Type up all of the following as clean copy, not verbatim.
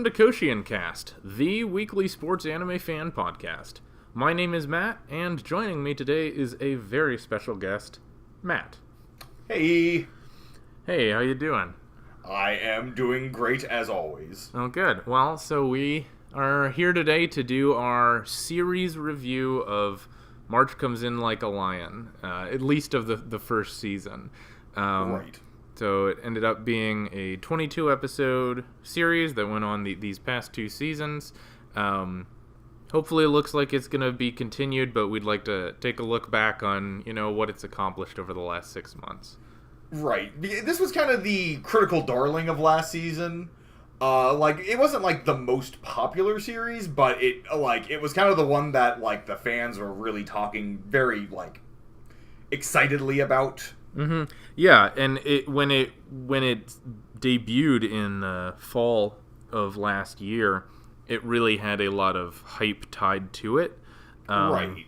to Koshian Cast, the weekly sports anime fan podcast. My name is Matt, and joining me today is a very special guest, Matt. Hey! Hey, how you doing? I am doing great as always. Oh, good. Well, so we are here today to do our series review of March Comes In Like a Lion, at least of the first season. Right. So it ended up being a 22-episode series that went on these past two seasons. Hopefully it looks like it's going to be continued, but we'd like to take a look back on, what it's accomplished over the last 6 months. Right. This was kind of the critical darling of last season. It wasn't, the most popular series, but it was kind of the one that, the fans were really talking very, excitedly about. Mm-hmm. Yeah, and when it debuted in the fall of last year, it really had a lot of hype tied to it. Right.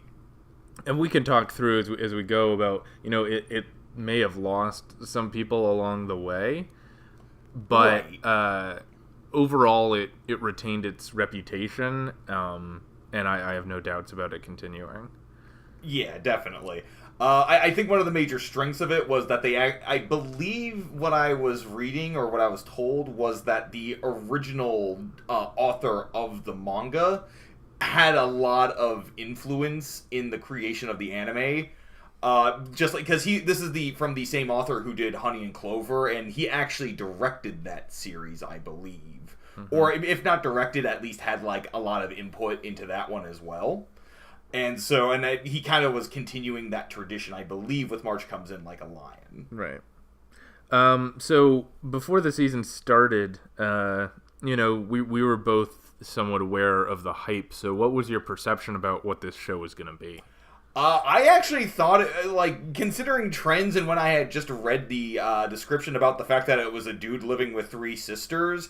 And we can talk through as we go about, it may have lost some people along the way, but overall it retained its reputation, and I have no doubts about it continuing. Yeah, definitely. I think one of the major strengths of it was that I believe what I was reading or what I was told was that the original author of the manga had a lot of influence in the creation of the anime. Just because this is from the same author who did Honey and Clover, and he actually directed that series, I believe. Mm-hmm. Or if not directed, at least had a lot of input into that one as well. And so, he kind of was continuing that tradition, I believe, with March Comes In Like a Lion. Right. So, before the season started, we were both somewhat aware of the hype. So, what was your perception about what this show was going to be? I actually thought, considering trends and when I had just read the description about the fact that it was a dude living with three sisters,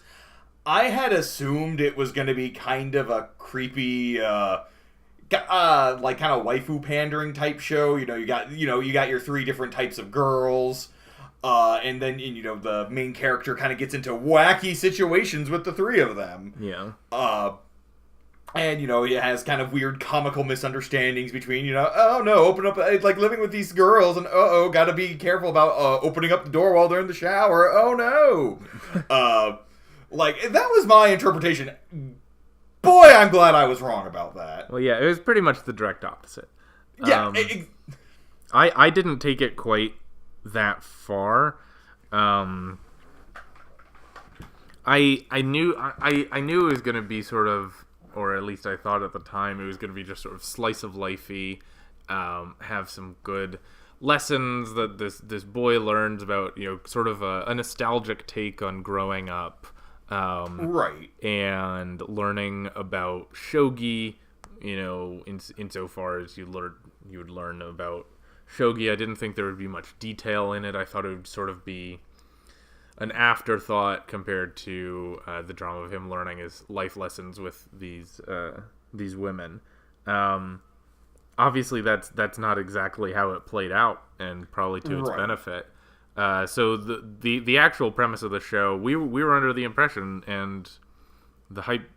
I had assumed it was going to be kind of a creepy... kind of waifu pandering type show. You got your three different types of girls, and then the main character kind of gets into wacky situations with the three of them. Yeah. And it has kind of weird comical misunderstandings between oh no, open up living with these girls, and gotta be careful about opening up the door while they're in the shower. Oh no. That was my interpretation. Boy, I'm glad I was wrong about that. Well, yeah, it was pretty much the direct opposite. Yeah, I didn't take it quite that far. I knew it was going to be sort of, or at least I thought at the time, it was going to be just sort of slice of lifey, have some good lessons that this boy learns about, sort of a nostalgic take on growing up. Right. And learning about shogi, insofar as you would learn about shogi. I didn't think there would be much detail in it. I thought it would sort of be an afterthought compared to the drama of him learning his life lessons with these women. Obviously, that's not exactly how it played out, and probably to its benefit. So the actual premise of the show, we were under the impression, and the hype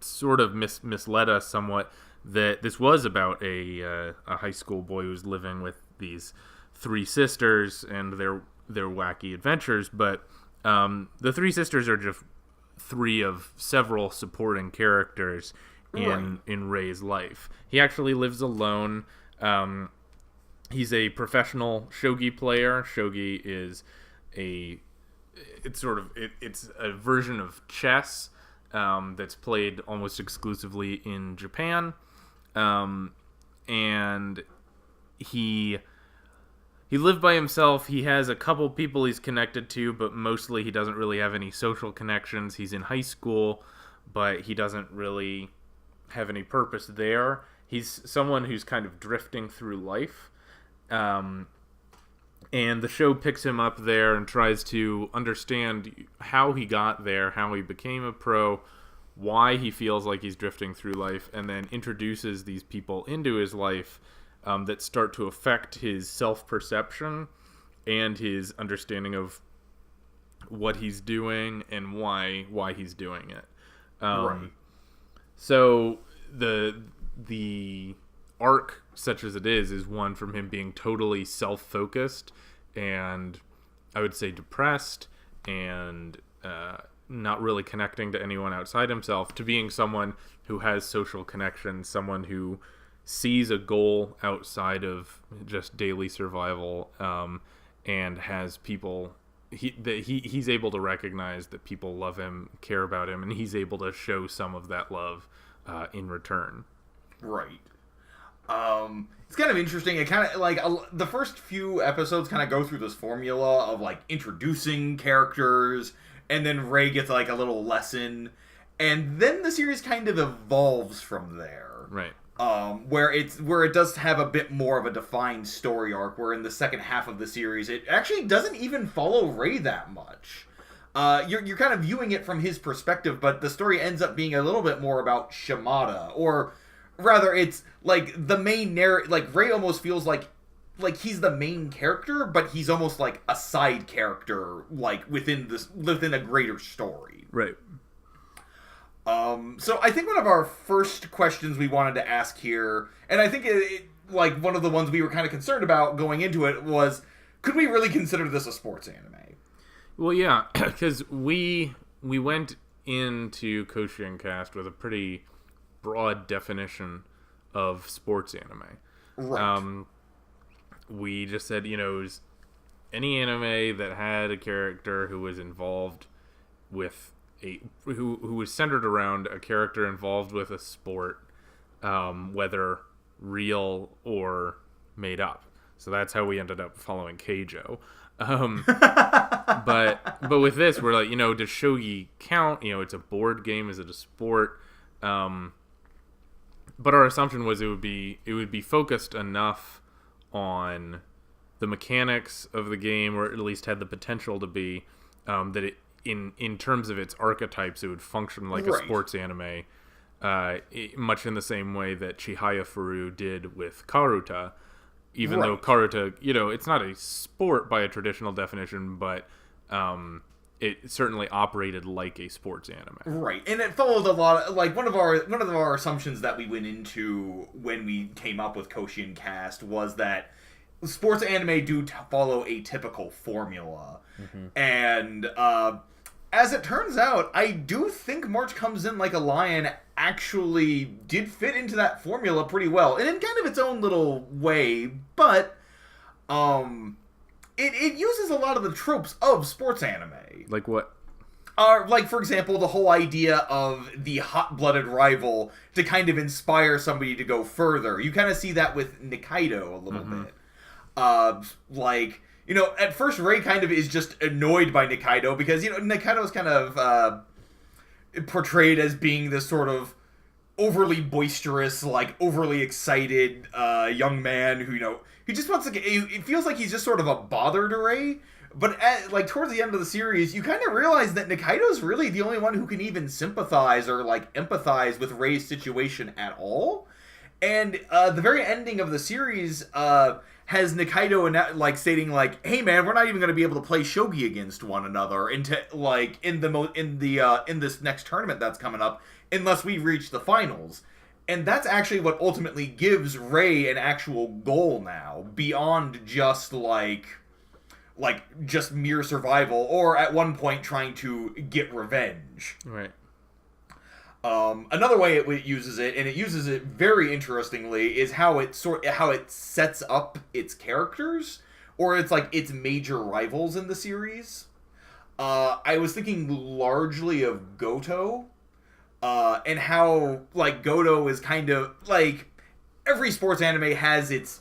sort of misled us somewhat, that this was about a high school boy who's living with these three sisters and their wacky adventures. But the three sisters are just three of several supporting characters in Rei's life. He actually lives alone. He's a professional shogi player. Shogi is it's a version of chess that's played almost exclusively in Japan, and he lived by himself. He has a couple people he's connected to, but mostly he doesn't really have any social connections. He's in high school, but he doesn't really have any purpose there. He's someone who's kind of drifting through life. And the show picks him up there and tries to understand how he got there, how he became a pro, why he feels like he's drifting through life, and then introduces these people into his life that start to affect his self-perception and his understanding of what he's doing and why he's doing it. Right. So the arc, such as it is one from him being totally self-focused and I would say depressed and not really connecting to anyone outside himself, to being someone who has social connections, someone who sees a goal outside of just daily survival, and has people. He's able to recognize that people love him, care about him, and he's able to show some of that love in return. Right. It's kind of interesting. It kind of like the first few episodes kind of go through this formula of like introducing characters, and then Ray gets like a little lesson, and then the series kind of evolves from there. Right. Where it does have a bit more of a defined story arc, where in the second half of the series it actually doesn't even follow Ray that much. You're kind of viewing it from his perspective, but the story ends up being a little bit more about Shimada, or rather, it's like the main narrative. Like Ray almost feels like he's the main character, but he's almost like a side character, like within a greater story. Right. So I think one of our first questions we wanted to ask here, and I think like one of the ones we were kind of concerned about going into it, was, could we really consider this a sports anime? Well, yeah, because we went into Koshien Cast with a pretty broad definition of sports anime. Right. We just said, it was any anime that had a character who was involved with who was centered around a character involved with a sport, whether real or made up. So that's how we ended up following Keijo. But with this, we're like, does shogi count? It's a board game. Is it a sport? But our assumption was it would be focused enough on the mechanics of the game, or at least had the potential to be, that it in terms of its archetypes, it would function like a sports anime, much in the same way that Chihaya Furu did with Karuta. Even though Karuta, it's not a sport by a traditional definition, but it certainly operated like a sports anime. Right, and it followed a lot of, like, one of our assumptions that we went into when we came up with Koshien Cast was that sports anime do follow a typical formula. Mm-hmm. And as it turns out, I do think March Comes In Like a Lion actually did fit into that formula pretty well, and in kind of its own little way, but it uses a lot of the tropes of sports anime. Like what? Like, for example, the whole idea of the hot-blooded rival to kind of inspire somebody to go further. You kind of see that with Nikaido a little bit. At first Ray kind of is just annoyed by Nikaido because, Nikaido is kind of portrayed as being this sort of overly boisterous, like, overly excited young man who, he just wants to it feels like he's just sort of a bother to Ray. But towards the end of the series, you kind of realize that Nikaido's really the only one who can even sympathize or, like, empathize with Ray's situation at all. And the very ending of the series has Nikaido stating, like, "Hey man, we're not even going to be able to play shogi against one another in this next tournament that's coming up unless we reach the finals." And that's actually what ultimately gives Ray an actual goal now, beyond just just mere survival, or at one point trying to get revenge. Right. Another way it uses it, and it uses it very interestingly, is how it sets up its characters, or its major rivals in the series. I was thinking largely of Goto, and how Goto is kind of every sports anime has its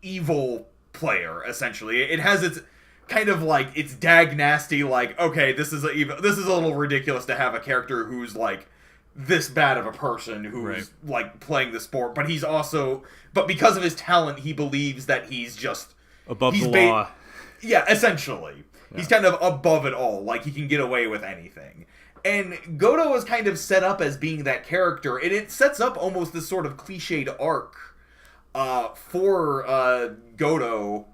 evil player, essentially. It has its kind of its dag nasty, okay, this is a little ridiculous to have a character who's this bad of a person who's playing the sport, but because of his talent, he believes that he's just above the law. Yeah, essentially. Yeah. He's kind of above it all, he can get away with anything. And Goto is kind of set up as being that character, and it sets up almost this sort of cliched arc for Goto,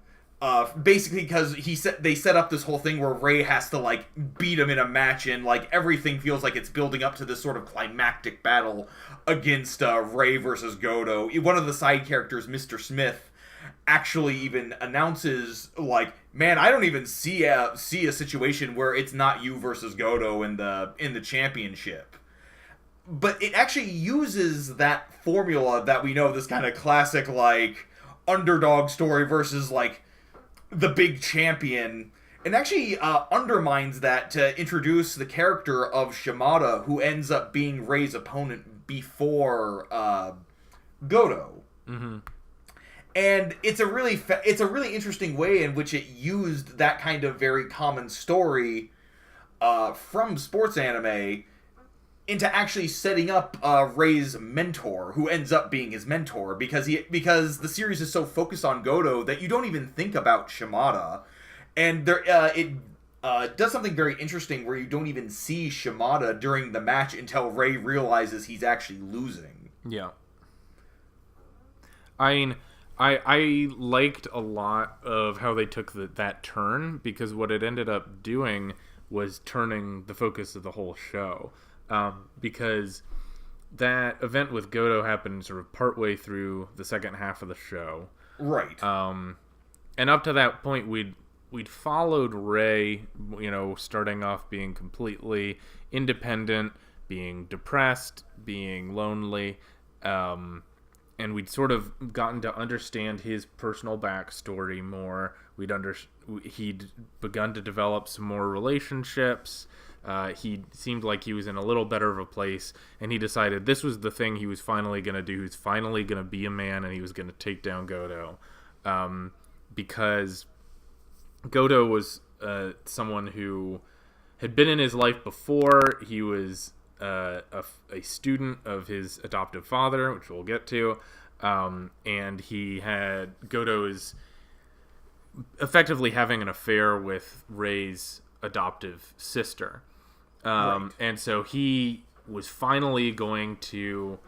Basically because they set up this whole thing where Rey has to like beat him in a match, and like everything feels like it's building up to this sort of climactic battle against Rey versus Godo. One of the side characters, Mr. Smith, actually even announces like, man, I don't even see a situation where it's not you versus Godo in the championship. But it actually uses that formula that we know, this kind of classic like underdog story versus like the big champion, and actually undermines that to introduce the character of Shimada, who ends up being Rey's opponent before Godo. Mm-hmm. And it's a really interesting way in which it used that kind of very common story from sports anime into actually setting up Rey's mentor, who ends up being his mentor, because the series is so focused on Godo that you don't even think about Shimada, and it does something very interesting where you don't even see Shimada during the match until Rey realizes he's actually losing. Yeah. I mean, I liked a lot of how they took that turn, because what it ended up doing was turning the focus of the whole show. Because that event with Godo happened sort of partway through the second half of the show. Right. And up to that point, we'd followed Rey, starting off being completely independent, being depressed, being lonely, and we'd sort of gotten to understand his personal backstory more. He'd begun to develop some more relationships. He seemed like he was in a little better of a place, and he decided this was the thing he was finally going to do. He was finally going to be a man, and he was going to take down Godo. Because Godo was someone who had been in his life before. He was a student of his adoptive father, which we'll get to, and Godo is effectively having an affair with Rey's adoptive sister. Right. And so he was finally going to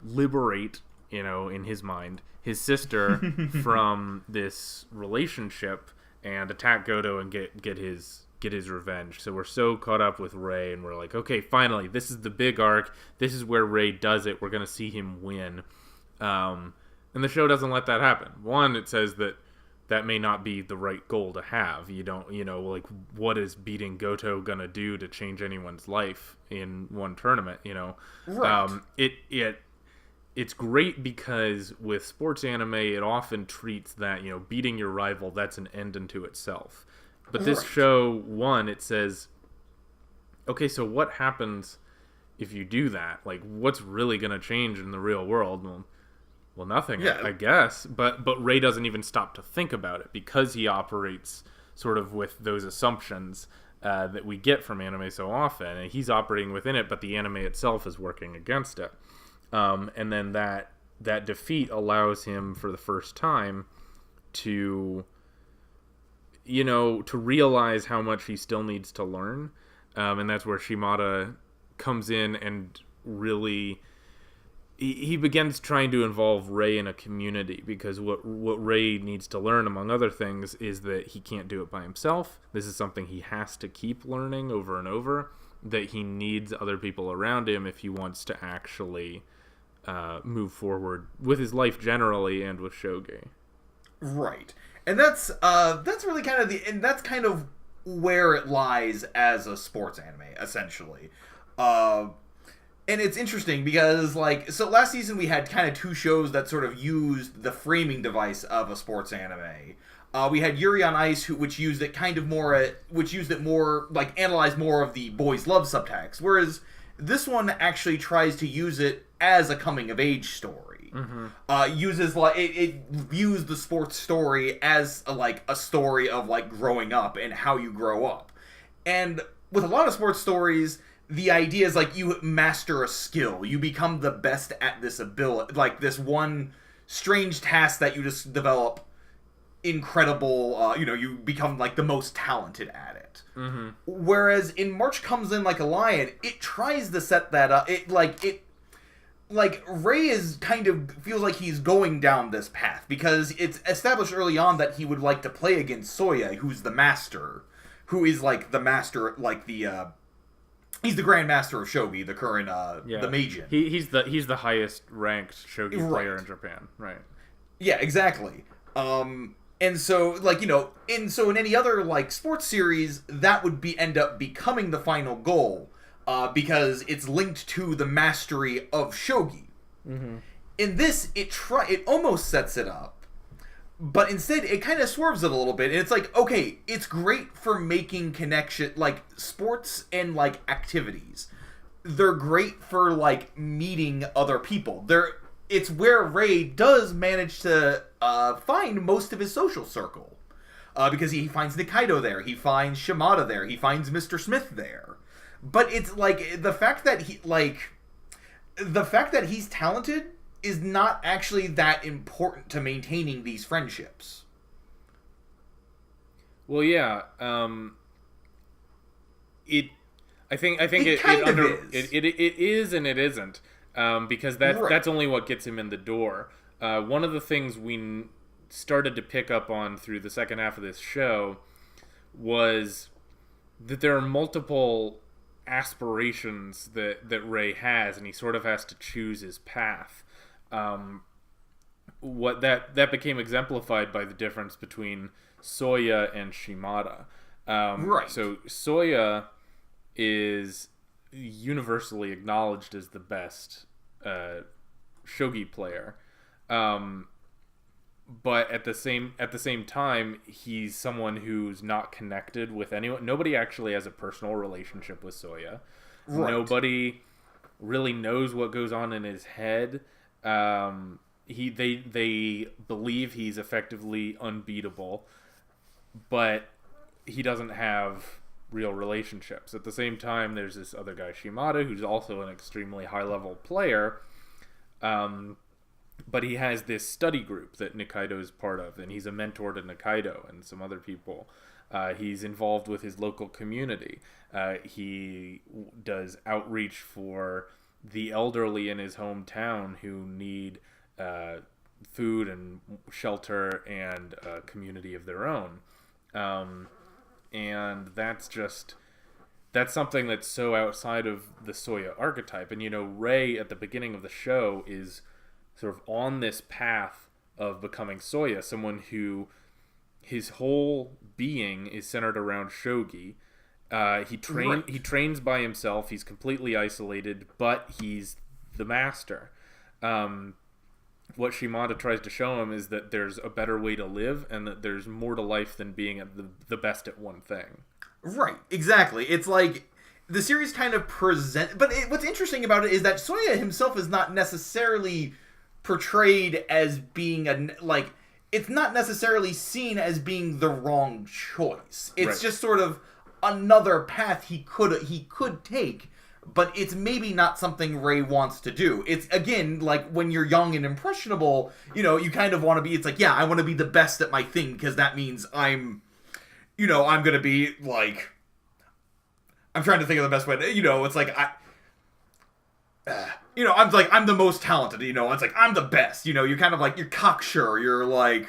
liberate, in his mind, his sister from this relationship and attack Godo and get his revenge. So we're so caught up with Rey, and we're like, okay, finally, this is the big arc. This is where Rey does it. We're going to see him win. And the show doesn't let that happen. One, it says that may not be the right goal to have. You don't, like, what is beating Goto gonna do to change anyone's life in one tournament, Right. It's great because with sports anime, it often treats that, beating your rival, that's an end unto itself. But this show, one, it says, okay, so what happens if you do that? Like, what's really gonna change in the real world? Well, nothing, yeah. I guess. But Rey doesn't even stop to think about it, because he operates sort of with those assumptions that we get from anime so often. And he's operating within it, but the anime itself is working against it. And then that defeat allows him, for the first time, to realize how much he still needs to learn. And that's where Shimada comes in and really... He begins trying to involve Rey in a community, because what Rey needs to learn, among other things, is that he can't do it by himself. This is something he has to keep learning over and over, that he needs other people around him if he wants to actually move forward with his life generally and with Shogi. Right. And that's really kind of and that's kind of where it lies as a sports anime, essentially. And it's interesting because, so last season we had kind of two shows that sort of used the framing device of a sports anime. We had Yuri on Ice, which used it more, like, analyzed more of the boys' love subtext, whereas this one actually tries to use it as a coming-of-age story. Mm-hmm. It views the sports story as, a story of, growing up and how you grow up. And with a lot of sports stories... the idea is, you master a skill. You become the best at this ability. This one strange task that you just develop incredible, you become, the most talented at it. Mm-hmm. Whereas in March Comes In Like a Lion, it tries to set that up. like, Rey is kind of feels like he's going down this path because it's established early on that he would like to play against Soya, who's the master, who is like the master, like the he's the Grand Master of Shogi, the current the Meijin. He's the highest ranked Shogi player in Japan, right? Yeah, exactly. And so, like, you know, in any other like sports series, that would end up becoming the final goal. Because it's linked to the mastery of shogi. Mm-hmm. In this, it almost sets it up, but instead it kind of swerves it a little bit. And it's like, okay, it's great for making connection, like sports and like activities. They're great for like meeting other people. It's where Rey does manage to find most of his social circle, because he finds Nikaido there, he finds Shimada there, he finds Mr. Smith there. But it's like the fact that he's talented is not actually that important to maintaining these friendships. Well, yeah. It is and it isn't, because that's only what gets him in the door. One of the things we started to pick up on through the second half of this show was that there are multiple aspirations that Rey has, and he sort of has to choose his path. What that became exemplified by the difference between Soya and Shimada. Right. So Soya is universally acknowledged as the best shogi player. But at the same time, he's someone who's not connected with anyone. Nobody actually has a personal relationship with Soya. Right. Nobody really knows what goes on in his head. They believe he's effectively unbeatable, but he doesn't have real relationships. At the same time, there's this other guy, Shimada, who's also an extremely high-level player. But he has this study group that Nikaido is part of, and he's a mentor to Nikaido and some other people. He's involved with his local community. He does outreach for the elderly in his hometown who need food and shelter and a community of their own. And that's something that's so outside of the Soya archetype. And, you know, Rey at the beginning of the show is sort of on this path of becoming Soya, someone who his whole being is centered around shogi. He trains by himself. He's completely isolated, but he's the master. What Shimada tries to show him is that there's a better way to live, and that there's more to life than being the best at one thing. Right, exactly. It's like the series kind of what's interesting about it is that Soya himself is not necessarily portrayed as being it's not necessarily seen as being the wrong choice. It's just sort of another path he could take, but it's maybe not something Rey wants to do. It's, again, like when you're young and impressionable, you know, you kind of want to be, it's like, yeah, I want to be the best at my thing because that means I'm going to be like, I'm trying to think of the best way to, you know, it's like, I'm the most talented, you know, it's like, I'm the best, you know, you're kind of like, you're cocksure, you're like...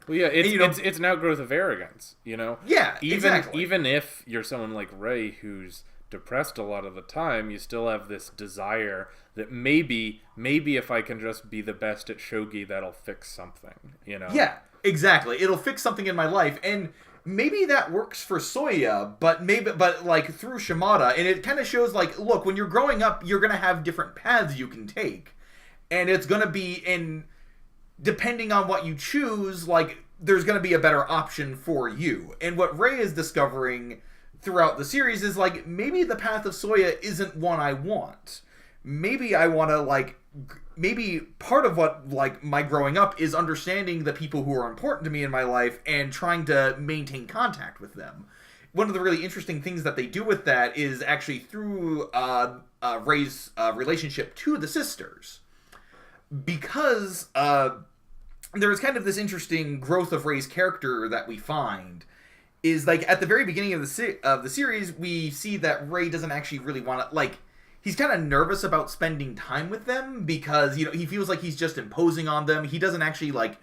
Well, yeah, it's an outgrowth of arrogance, you know? Yeah, exactly. Even if you're someone like Rey who's depressed a lot of the time, you still have this desire that maybe if I can just be the best at shogi, that'll fix something, you know? Yeah, exactly. It'll fix something in my life, and maybe that works for Soya, but like through Shimada, and it kind of shows like, look, when you're growing up, you're gonna have different paths you can take, and it's gonna be depending on what you choose, like there's gonna be a better option for you. And what Rey is discovering throughout the series is like, maybe the path of Soya isn't one I want. Maybe I want to maybe part of what my growing up is understanding the people who are important to me in my life and trying to maintain contact with them. One of the really interesting things that they do with that is actually through Rey's relationship to the sisters, because there is kind of this interesting growth of Rey's character that we find is like at the very beginning of the series we see that Rey doesn't actually really want to he's kind of nervous about spending time with them because, you know, he feels like he's just imposing on them. He doesn't actually, like,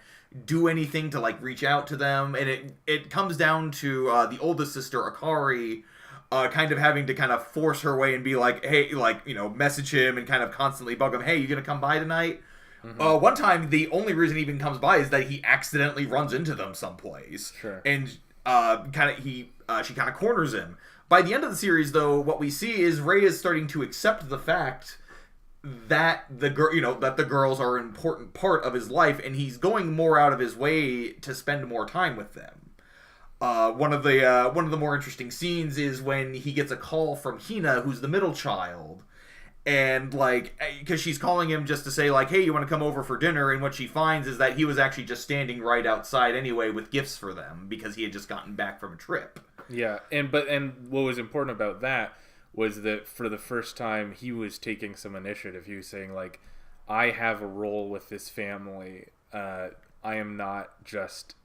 do anything to, like, reach out to them. And it comes down to the oldest sister, Akari, kind of having to kind of force her way and be like, hey, like, you know, message him and kind of constantly bug him, hey, you gonna come by tonight? One time, the only reason he even comes by is that he accidentally runs into them someplace. Sure. And she kind of corners him. By the end of the series, though, what we see is Ray is starting to accept the fact that the girls are an important part of his life, and he's going more out of his way to spend more time with them. One of the more interesting scenes is when he gets a call from Hina, who's the middle child, and like, because she's calling him just to say like, hey, you want to come over for dinner? And what she finds is that he was actually just standing right outside anyway with gifts for them because he had just gotten back from a trip. Yeah, and what was important about that was that for the first time he was taking some initiative. He was saying like, I have a role with this family. I am not just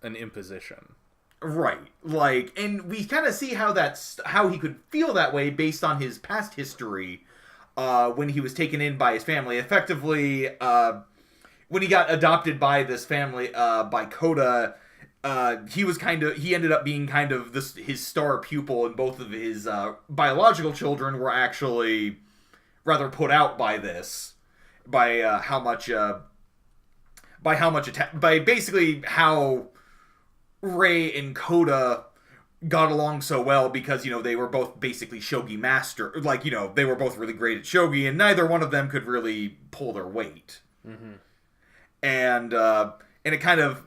an imposition. Right, like, and we kind of see how he could feel that way based on his past history when he was taken in by his family. Effectively, when he got adopted by this family, by Kota, he ended up being kind of his star pupil, and both of his biological children were actually rather put out by this, by basically how Ray and Kota got along so well because, you know, they were both basically shogi master. Like, you know, they were both really great at shogi, and neither one of them could really pull their weight. Mm-hmm. And it kind of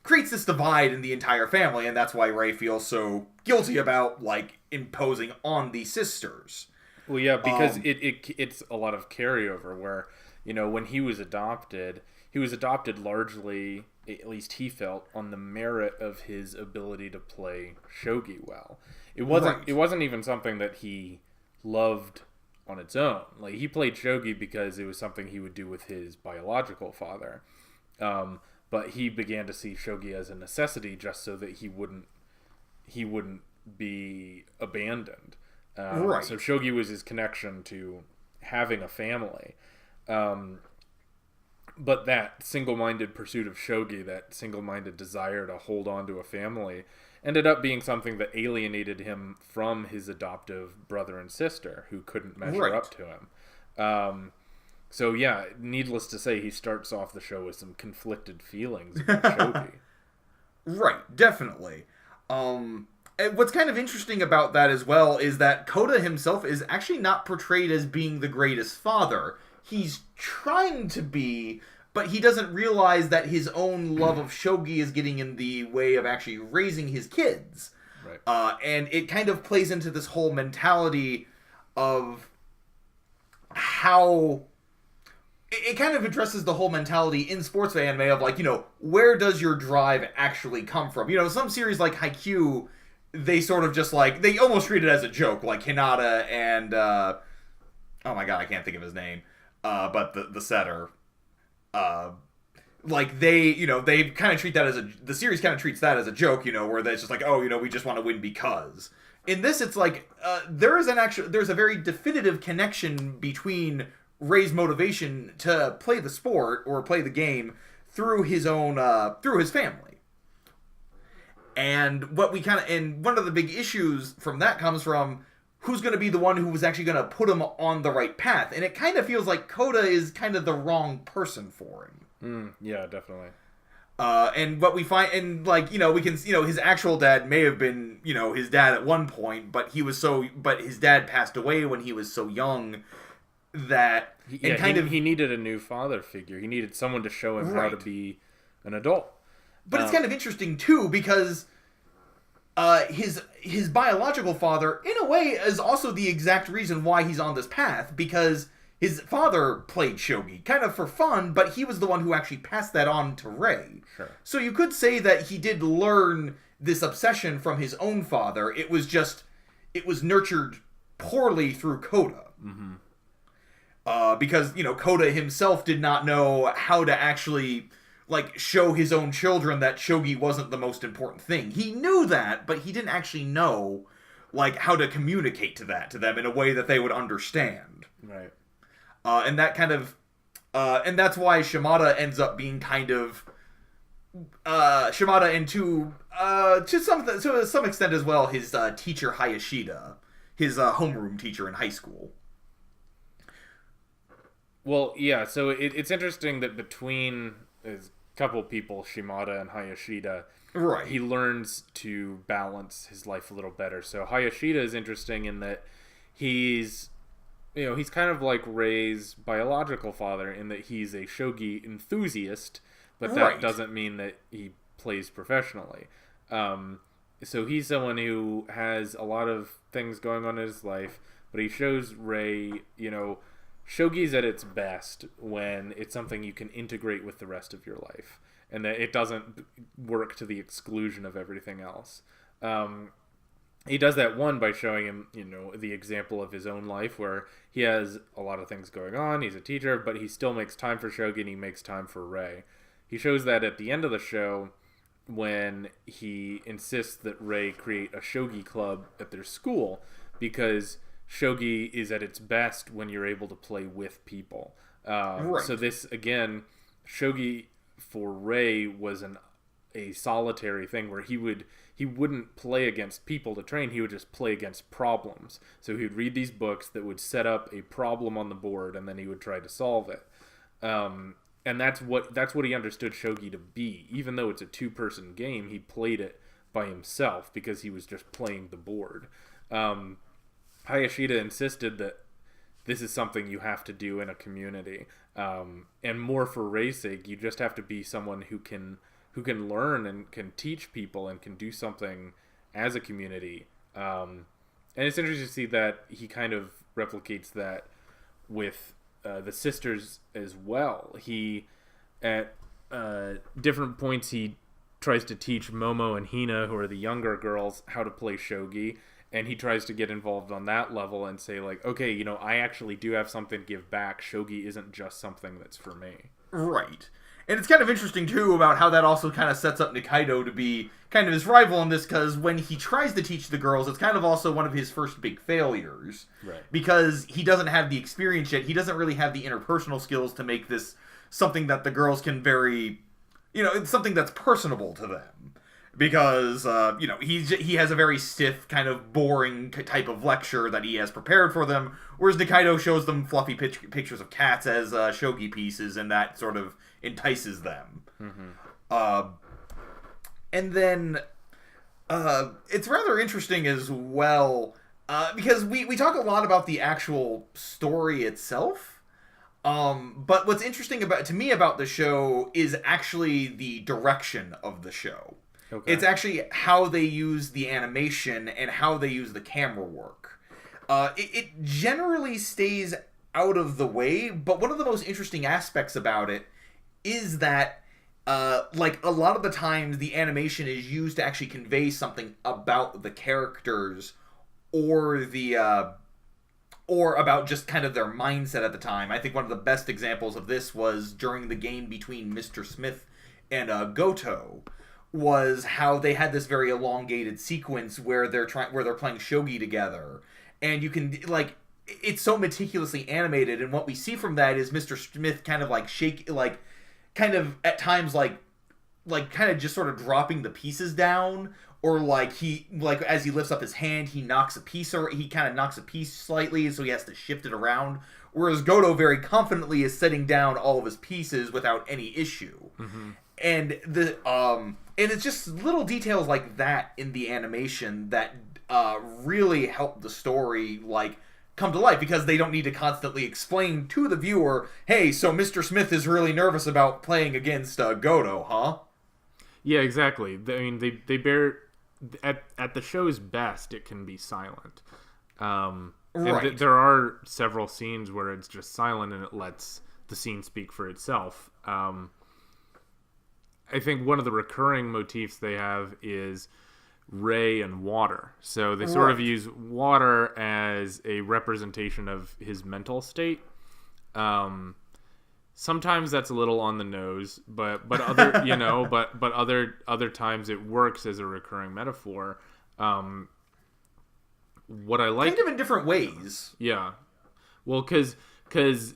creates this divide in the entire family, and that's why Ray feels so guilty about, like, imposing on the sisters. Well, yeah, because it's a lot of carryover where, you know, when he was adopted largely, at least he felt, on the merit of his ability to play shogi well. It wasn't even something that he loved on its own. Like, he played shogi because it was something he would do with his biological father. But he began to see shogi as a necessity just so that he wouldn't be abandoned. Right. So shogi was his connection to having a family. But that single-minded pursuit of shogi, that single-minded desire to hold on to a family, ended up being something that alienated him from his adoptive brother and sister, who couldn't measure up to him. So yeah, needless to say, he starts off the show with some conflicted feelings about shogi. Right, definitely. And what's kind of interesting about that as well is that Kota himself is actually not portrayed as being the greatest father. He's trying to be, but he doesn't realize that his own love of shogi is getting in the way of actually raising his kids. Right. And it kind of plays into this whole mentality of how... It kind of addresses the whole mentality in sports anime of, like, you know, where does your drive actually come from? You know, some series like Haikyuu, they sort of just, like, they almost treat it as a joke, like Hinata and, oh my god, I can't think of his name. But the setter, like, they kind of treat that the series kind of treats that as a joke, you know, where it's just like, oh, you know, we just want to win because. In this, it's like, there's a very definitive connection between Ray's motivation to play the sport or play the game through his family. And one of the big issues from that comes from who's going to be the one who was actually going to put him on the right path. And it kind of feels like Kota is kind of the wrong person for him. Yeah, definitely. And what we find, and, like, you know, we can, you know, his actual dad may have been, you know, his dad at one point, but his dad passed away when he was so young that he needed a new father figure. He needed someone to show him how to be an adult. But it's kind of interesting, too, because his biological father, in a way, is also the exact reason why he's on this path, because his father played shogi, kind of for fun, but he was the one who actually passed that on to Ray. Sure. So you could say that he did learn this obsession from his own father. It was nurtured poorly through Kota. Mm-hmm. Because, you know, Kota himself did not know how to actually, like, show his own children that shogi wasn't the most important thing. He knew that, but he didn't actually know, like how to communicate to them in a way that they would understand. Right. And that kind of, and that's why Shimada ends up being kind of, Shimada and to some extent as well, his teacher Hayashida, his homeroom teacher in high school. Well, yeah, so it's interesting that between a couple people, Shimada and Hayashida, right, he learns to balance his life a little better. So Hayashida is interesting in that he's kind of like Rei's biological father in that he's a shogi enthusiast, but that doesn't mean that he plays professionally. So he's someone who has a lot of things going on in his life, but he shows Rei, shogi's at its best when it's something you can integrate with the rest of your life, and that it doesn't work to the exclusion of everything else. He does that by showing him, the example of his own life where he has a lot of things going on. He's a teacher, but he still makes time for shogi and he makes time for Rei. He shows that at the end of the show when he insists that Rei create a shogi club at their school because shogi is at its best when you're able to play with people. So this, again, shogi for Rei was a solitary thing where he wouldn't play against people to train. He would just play against problems. So he would read these books that would set up a problem on the board, and then he would try to solve it. And that's what he understood shogi to be. Even though it's a two-person game, he played it by himself because he was just playing the board. Hayashida insisted that this is something you have to do in a community, and more for Rei's sake, you just have to be someone who can learn and can teach people and can do something as a community. And it's interesting to see that he kind of replicates that with the sisters as well. He, at different points, he tries to teach Momo and Hina, who are the younger girls, how to play shogi. And he tries to get involved on that level and say, like, okay, I actually do have something to give back. Shogi isn't just something that's for me. Right. And it's kind of interesting, too, about how that also kind of sets up Nikaido to be kind of his rival in this, because when he tries to teach the girls, it's kind of also one of his first big failures. Right. Because he doesn't have the experience yet. He doesn't really have the interpersonal skills to make this something that the girls can it's something that's personable to them. Because, he has a very stiff, kind of boring type of lecture that he has prepared for them, whereas Nikaido shows them fluffy pictures of cats as shogi pieces, and that sort of entices them. Mm-hmm. And then, it's rather interesting as well, because we talk a lot about the actual story itself, but what's interesting to me about the show is actually the direction of the show. Okay. It's actually how they use the animation and how they use the camera work. It generally stays out of the way, but one of the most interesting aspects about it is that, a lot of the times the animation is used to actually convey something about the characters or or about just kind of their mindset at the time. I think one of the best examples of this was during the game between Mr. Smith and Goto, was how they had this very elongated sequence where they're playing shogi together, and you can it's so meticulously animated, and what we see from that is Mr. Smith kind of kind of at times kind of just sort of dropping the pieces down, or as he lifts up his hand, he knocks a piece, or he kind of knocks a piece slightly, so he has to shift it around. Whereas Goto very confidently is setting down all of his pieces without any issue. Mm-hmm. And and it's just little details like that in the animation that really help the story come to life, because they don't need to constantly explain to the viewer, hey, so Mr. Smith is really nervous about playing against Goto, huh? Yeah, exactly. I mean, they bear at the show's best, it can be silent. Right. There are several scenes where it's just silent and it lets the scene speak for itself. I think one of the recurring motifs they have is Rei and water. So they sort of use water as a representation of his mental state. Sometimes that's a little on the nose, but other but other times it works as a recurring metaphor. what I like... Kind of in different ways. Yeah. Well, because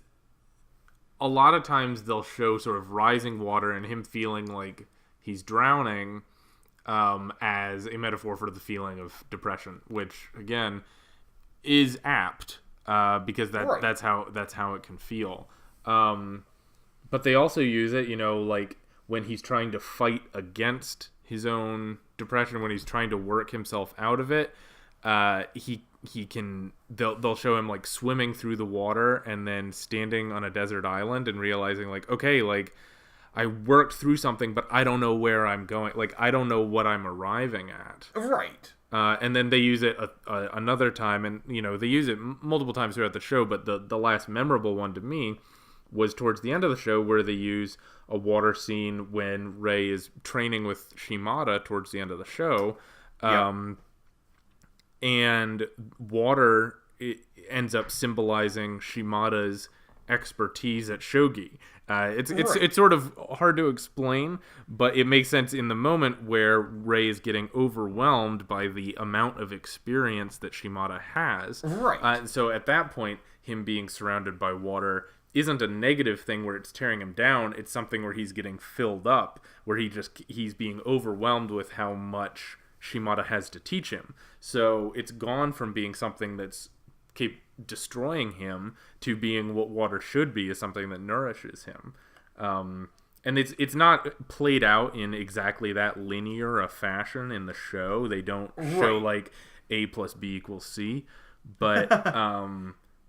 a lot of times they'll show sort of rising water and him feeling like he's drowning as a metaphor for the feeling of depression, which, again, is apt because that's how it can feel. But they also use it, like when he's trying to fight against his own depression, when he's trying to work himself out of it, they'll show him like swimming through the water and then standing on a desert island and realizing like, okay, like I worked through something, but I don't know where I'm going. Like, I don't know what I'm arriving at. Right. And then they use it another time, and they use it multiple times throughout the show. But the last memorable one to me was towards the end of the show, where they use a water scene when Rei is training with Shimada towards the end of the show, and water ends up symbolizing Shimada's expertise at shogi. It's sort of hard to explain, but it makes sense in the moment where Rei is getting overwhelmed by the amount of experience that Shimada has. Right. So at that point, him being surrounded by water isn't a negative thing where it's tearing him down. It's something where he's getting filled up, where he's being overwhelmed with how much Shimada has to teach him. So it's gone from being something that's keep destroying him to being what water should be, is something that nourishes him. And it's not played out in exactly that linear a fashion in the show. They don't show like A plus B equals C, but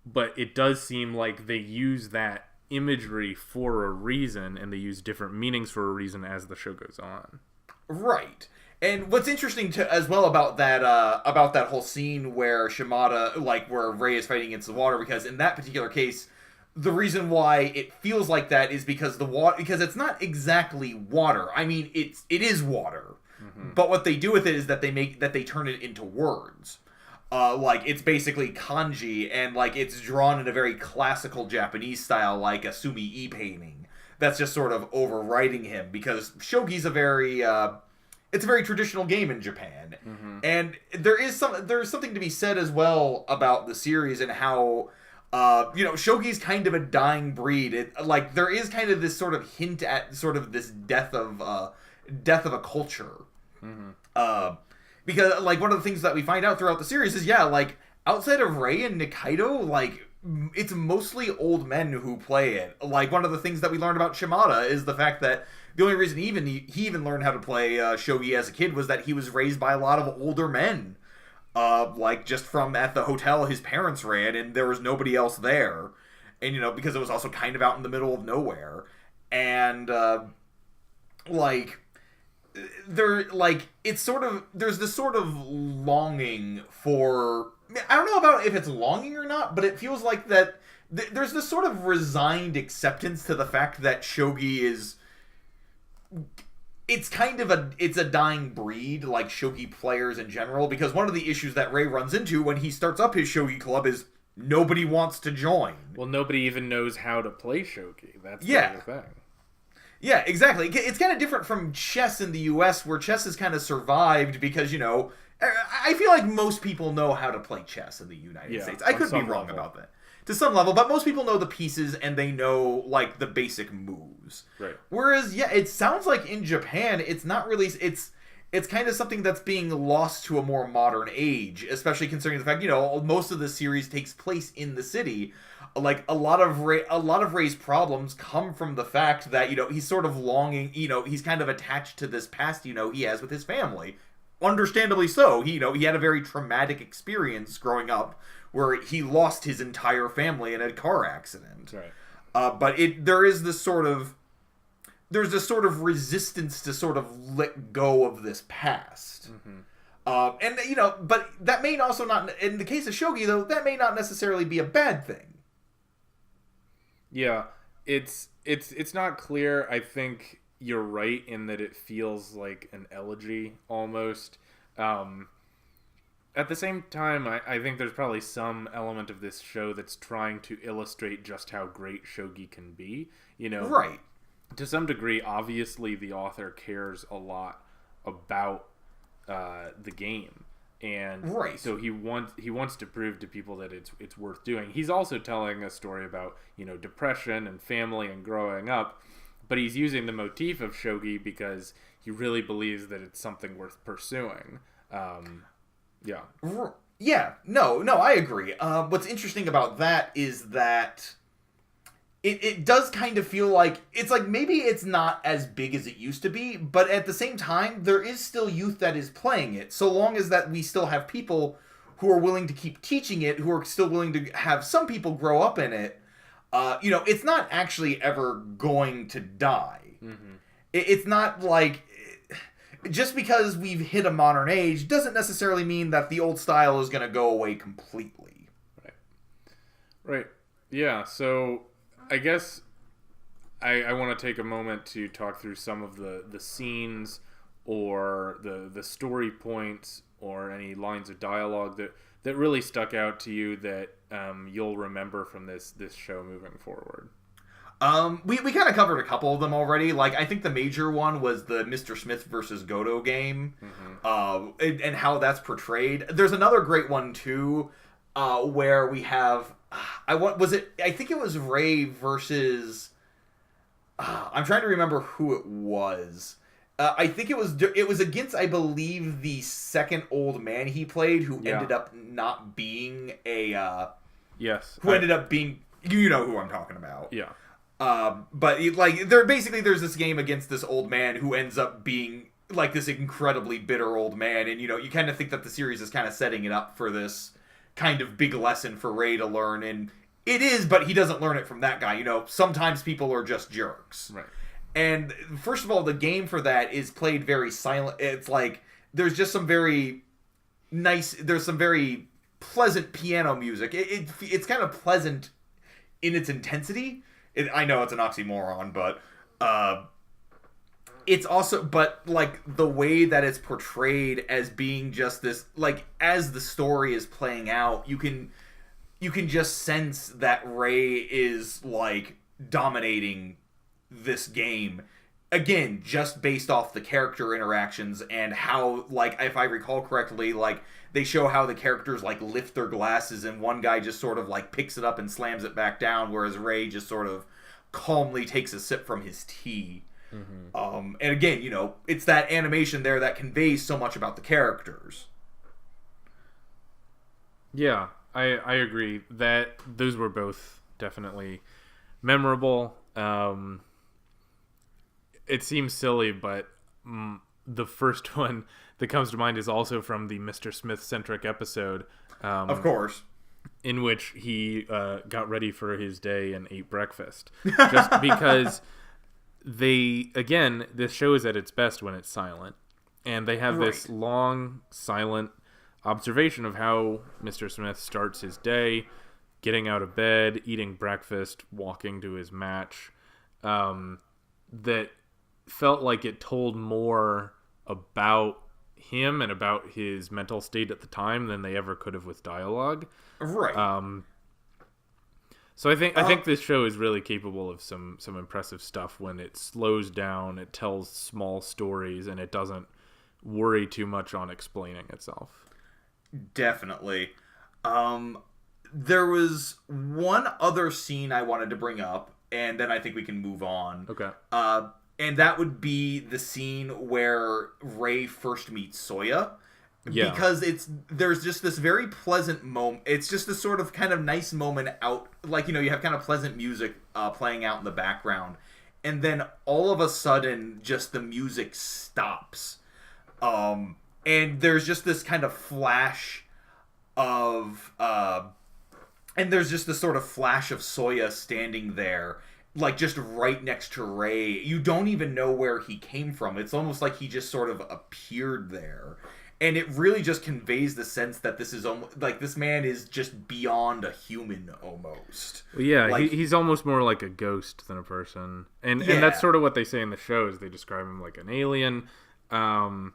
but it does seem like they use that imagery for a reason, and they use different meanings for a reason as the show goes on. Right. And what's interesting as well about that whole scene where Shimada, like where Rei is fighting against the water, because in that particular case, the reason why it feels like that is because because it's not exactly water. I mean, it is water, but what they do with it is that they turn it into words. Like it's basically kanji, and like it's drawn in a very classical Japanese style, like a sumi-e painting. That's just sort of overriding him, because shogi's a very it's a very traditional game in Japan, and there's something to be said as well about the series and how shogi's kind of a dying breed. Like there is kind of this sort of hint at sort of this death of a culture, because like one of the things that we find out throughout the series is like outside of Rei and Nikaido, like it's mostly old men who play it. Like one of the things that we learned about Shimada is the fact that the only reason he even learned how to play shogi as a kid was that he was raised by a lot of older men. Like just from at the hotel his parents ran, and there was nobody else there. And because it was also kind of out in the middle of nowhere. And it's sort of, there's this sort of longing for, I don't know about if it's longing or not, but it feels like that there's this sort of resigned acceptance to the fact that shogi is, it's a dying breed, like shogi players in general, because one of the issues that Rei runs into when he starts up his shogi club is nobody wants to join. Well, nobody even knows how to play shogi. That's the other thing. Yeah, exactly. It's kind of different from chess in the US, where chess has kind of survived because, I feel like most people know how to play chess in the United States. I could be wrong about that. To some level, but most people know the pieces and they know, like, the basic moves. Right. Whereas, it sounds like in Japan, it's not really... It's kind of something that's being lost to a more modern age, especially considering the fact, most of the series takes place in the city. Like, a lot of Rei's problems come from the fact that, he's sort of longing, he's kind of attached to this past, he has with his family. Understandably so. He had a very traumatic experience growing up where he lost his entire family in a car accident. Right. But there's this sort of resistance to sort of let go of this past. But that may also not, in the case of shogi though, that may not necessarily be a bad thing. Yeah, it's not clear. I think you're right in that it feels like an elegy almost. At the same time, I think there's probably some element of this show that's trying to illustrate just how great shogi can be. Right. To some degree, obviously, the author cares a lot about the game. and Right. so he wants to prove to people that it's worth doing. He's also telling a story about, you know, depression and family and growing up, but he's using the motif of shogi because he really believes that it's something worth pursuing. Yeah. Yeah, no, I agree. What's interesting about that is that it does kind of feel like it's like maybe it's not as big as it used to be, but at the same time, there is still youth that is playing it. So long as that we still have people who are willing to keep teaching it, who are still willing to have some people grow up in it, it's not actually ever going to die. Mm-hmm. It's not like just because we've hit a modern age doesn't necessarily mean that the old style is going to go away completely. Right. Yeah, so I guess I want to take a moment to talk through some of the scenes or the story points or any lines of dialogue that really stuck out to you that you'll remember from this show moving forward. We kind of covered a couple of them already. Like, I think the major one was the Mr. Smith versus Godo game, and how that's portrayed. There's another great one too, where we have I think it was Ray versus. I'm trying to remember who it was. I think it was against, I believe, the second old man he played, who ended up not being a. Yes. Who ended up being, you know who I'm talking about. Yeah. But there's this game against this old man who ends up being like this incredibly bitter old man, and you kind of think that the series is kind of setting it up for this kind of big lesson for Ray to learn, and it is, but he doesn't learn it from that guy. Sometimes people are just jerks. Right. And first of all, the game for that is played very silent. It's like there's just some very nice, there's some very pleasant piano music. It's kind of pleasant in its intensity. I know it's an oxymoron, but it's also, but like the way that it's portrayed as being just this, like as the story is playing out, you can just sense that Ray is like dominating this game. Again, just based off the character interactions and how, like, if I recall correctly, like they show how the characters like lift their glasses and one guy just sort of like picks it up and slams it back down, whereas Ray just sort of calmly takes a sip from his tea. Mm-hmm. And again, it's that animation there that conveys so much about the characters. Yeah, I agree that those were both definitely memorable. It seems silly, but the first one that comes to mind is also from the Mr. Smith-centric episode. Of course. In which he got ready for his day and ate breakfast. Just because this show is at its best when it's silent. And they have this long, silent observation of how Mr. Smith starts his day, getting out of bed, eating breakfast, walking to his match. That felt like it told more about him and about his mental state at the time than they ever could have with dialogue. Right. So I think this show is really capable of some impressive stuff when it slows down, it tells small stories, and it doesn't worry too much on explaining itself. Definitely. There was one other scene I wanted to bring up, and then I think we can move on. Okay. And that would be the scene where Ray first meets Soya. Yeah. Because there's just this very pleasant moment. It's just this sort of kind of nice moment out. Like, you have kind of pleasant music playing out in the background. And then all of a sudden, just the music stops. And there's just this kind of flash of... and there's just this sort of flash of Soya standing there, like just right next to Ray. You don't even know where he came from. It's almost like he just sort of appeared there. And it really just conveys the sense that this is almost like this man is just beyond a human almost. Well, yeah, like, he's almost more like a ghost than a person. And that's sort of what they say in the show is they describe him like an alien. And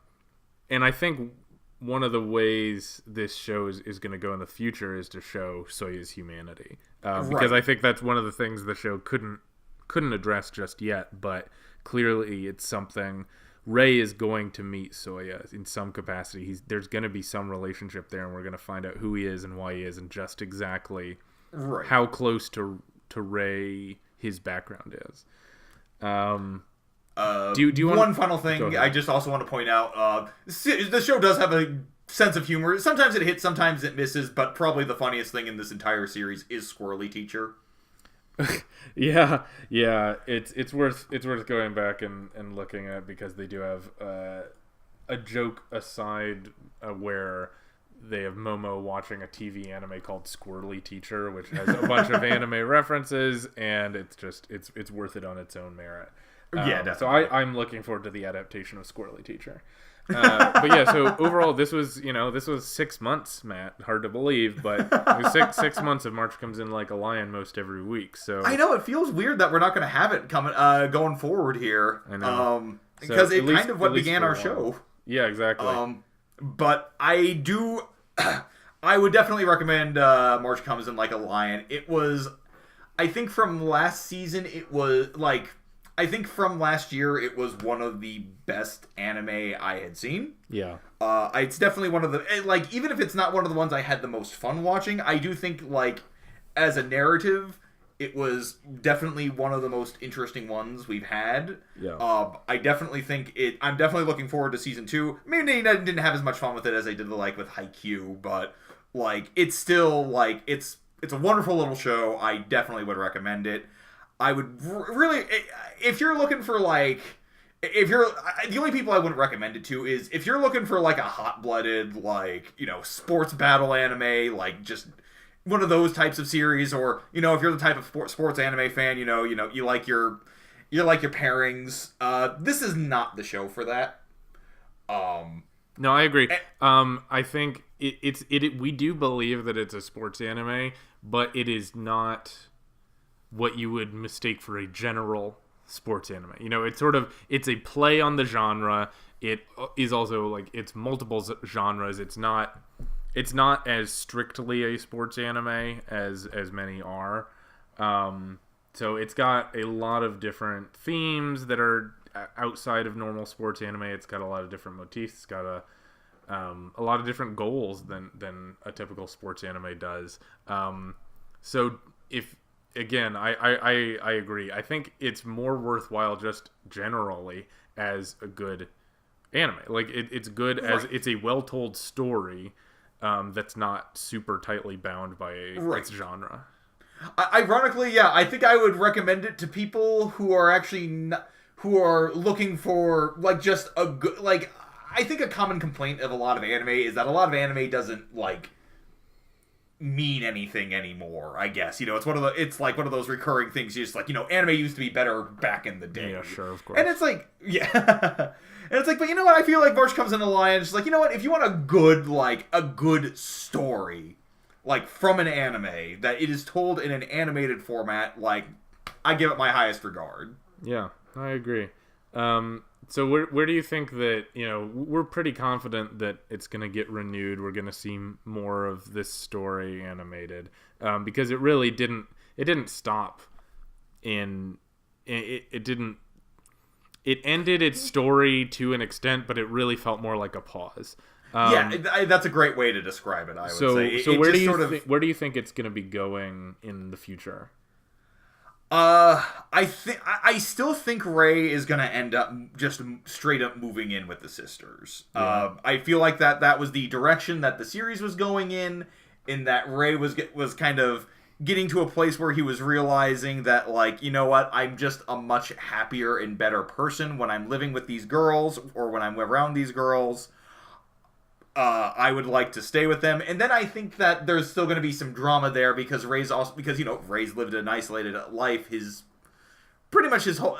I think one of the ways this show is going to go in the future is to show Soya's humanity. Because I think that's one of the things the show couldn't address just yet, but clearly it's something Rey is going to meet Soya in some capacity. There's going to be some relationship there, and we're going to find out who he is and why he is, and just exactly how close to Rey his background is. Do you want one final thing? I just also want to point out the show does have a sense of humor. Sometimes it hits, sometimes it misses, but probably the funniest thing in this entire series is Squirrely Teacher. yeah, it's worth going back and looking at, because they do have a joke aside where they have Momo watching a TV anime called Squirrely Teacher, which has a bunch of anime references, and it's worth it on its own merit. Yeah, definitely. So I'm looking forward to the adaptation of Squirrely Teacher. But yeah, so overall, this was 6 months, Matt. Hard to believe, but it was six months of March Comes In Like a Lion most every week. So I know it feels weird that we're not going to have it coming going forward here. I know, because it kind of what began our show. Yeah, exactly. But I would definitely recommend March Comes In Like a Lion. It was, I think from last season, it was like. I think from last year, it was one of the best anime I had seen. Yeah. It's definitely one of the... Like, even if it's not one of the ones I had the most fun watching, I do think, like, as a narrative, it was definitely one of the most interesting ones we've had. Yeah. I definitely think it... I'm definitely looking forward to Season 2. Maybe I didn't have as much fun with it as I did, like, with Haikyuu, but, like, it's still, like... It's a wonderful little show. I definitely would recommend it. I would really, if you're looking for like, the only people I wouldn't recommend it to is if you're looking for like a hot-blooded, like, sports battle anime, like just one of those types of series, or, if you're the type of sports anime fan, you like your pairings, this is not the show for that. No, I agree. I think we do believe that it's a sports anime, but it is not what you would mistake for a general sports anime. It's a play on the genre. It is also like it's multiple genres. It's not as strictly a sports anime as many are. So it's got a lot of different themes that are outside of normal sports anime. It's got a lot of different motifs. It's got a lot of different goals than a typical sports anime does. So if again, I agree. I think it's more worthwhile just generally as a good anime. Like it's good as it's a well-told story that's not super tightly bound by its genre. Ironically, yeah, I think I would recommend it to people who are actually who are looking for like just a good like. I think a common complaint of a lot of anime is that a lot of anime doesn't like mean anything anymore. I guess it's like one of those recurring things. You just like anime used to be better back in the day. Yeah, sure, of course. And it's like and it's like, but you know what? I feel like March Comes In a Lion. It's like, you know what? If you want a good story, like from an anime that it is told in an animated format, like I give it my highest regard. Yeah, I agree. So where do you think that, we're pretty confident that it's going to get renewed. We're going to see more of this story animated, because it really didn't stop it ended its story to an extent, but it really felt more like a pause. That's a great way to describe it, I would say. Where do you think it's going to be going in the future? I still think Rey is gonna end up just straight up moving in with the sisters. Yeah. I feel like that was the direction that the series was going in that Rey was kind of getting to a place where he was realizing that, like, you know what, I'm just a much happier and better person when I'm living with these girls or when I'm around these girls. I would like to stay with them. And then I think that there's still going to be some drama there because Rey's lived an isolated life pretty much his whole,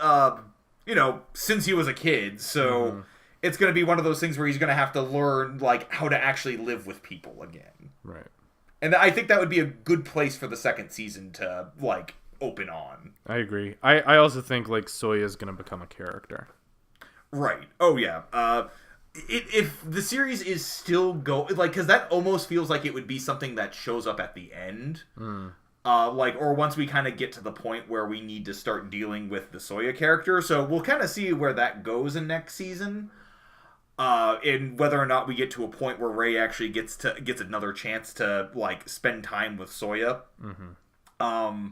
since he was a kid. So it's going to be one of those things where he's going to have to learn, like, how to actually live with people again. Right. And I think that would be a good place for the second season to, like, open on. I agree. I also think, like, Soya's going to become a character. Right. Oh, yeah. If the series is still because that almost feels like it would be something that shows up at the end. or once we kind of get to the point where we need to start dealing with the Soya character. So we'll kind of see where that goes in next season. And whether or not we get to a point where Rey actually gets another chance to like spend time with Soya. Mm-hmm.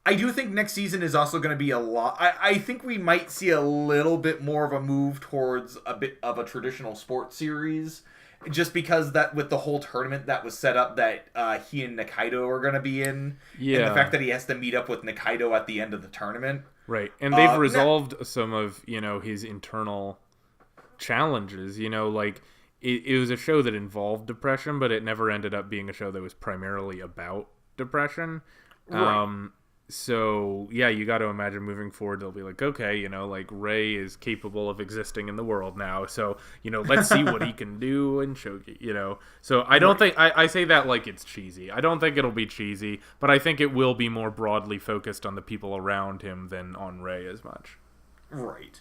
I do think next season is also going to be a lot. I think we might see a little bit more of a move towards a bit of a traditional sports series, just because that with the whole tournament that was set up that he and Nikaido are going to be in, and the fact that he has to meet up with Nikaido at the end of the tournament. Right, and they've resolved some of his internal challenges. Like it was a show that involved depression, but it never ended up being a show that was primarily about depression. Right. So yeah, you got to imagine moving forward they'll be like, okay, like Rey is capable of existing in the world now, so let's see what he can do and show so I don't think I say that like it's cheesy. I don't think it'll be cheesy, but I think it will be more broadly focused on the people around him than on Rey as much. Right.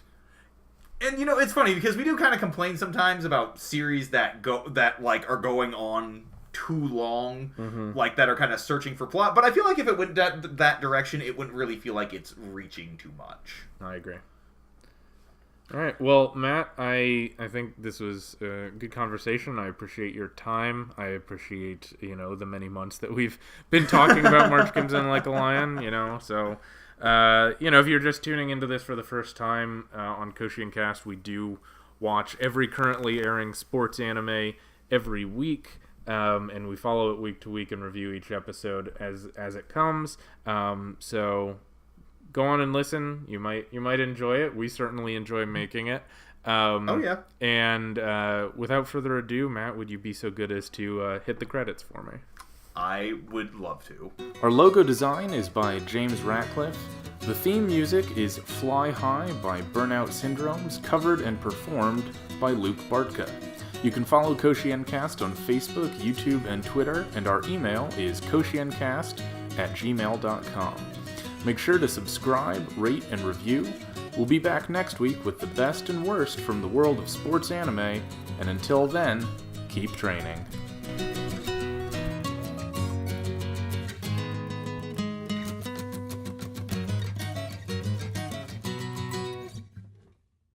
And it's funny because we do kind of complain sometimes about series that are going on too long, mm-hmm. like that are kind of searching for plot. But I feel like if it went that direction, it wouldn't really feel like it's reaching too much. I agree. All right, well, Matt, I think this was a good conversation. I appreciate your time. I appreciate the many months that we've been talking about March Comes In Like a Lion. So. If you're just tuning into this for the first time on Koshien Cast, we do watch every currently airing sports anime every week, and we follow it week to week and review each episode as it comes. So go on and listen. You might enjoy it. We certainly enjoy making it. Oh yeah. And without further ado, Matt, would you be so good as to hit the credits for me? I would love to. Our logo design is by James Ratcliffe. The theme music is Fly High by Burnout Syndromes, covered and performed by Luke Bartka. You can follow Koshien Cast on Facebook, YouTube, and Twitter, and our email is koshiencast@gmail.com. Make sure to subscribe, rate, and review. We'll be back next week with the best and worst from the world of sports anime, and until then, keep training.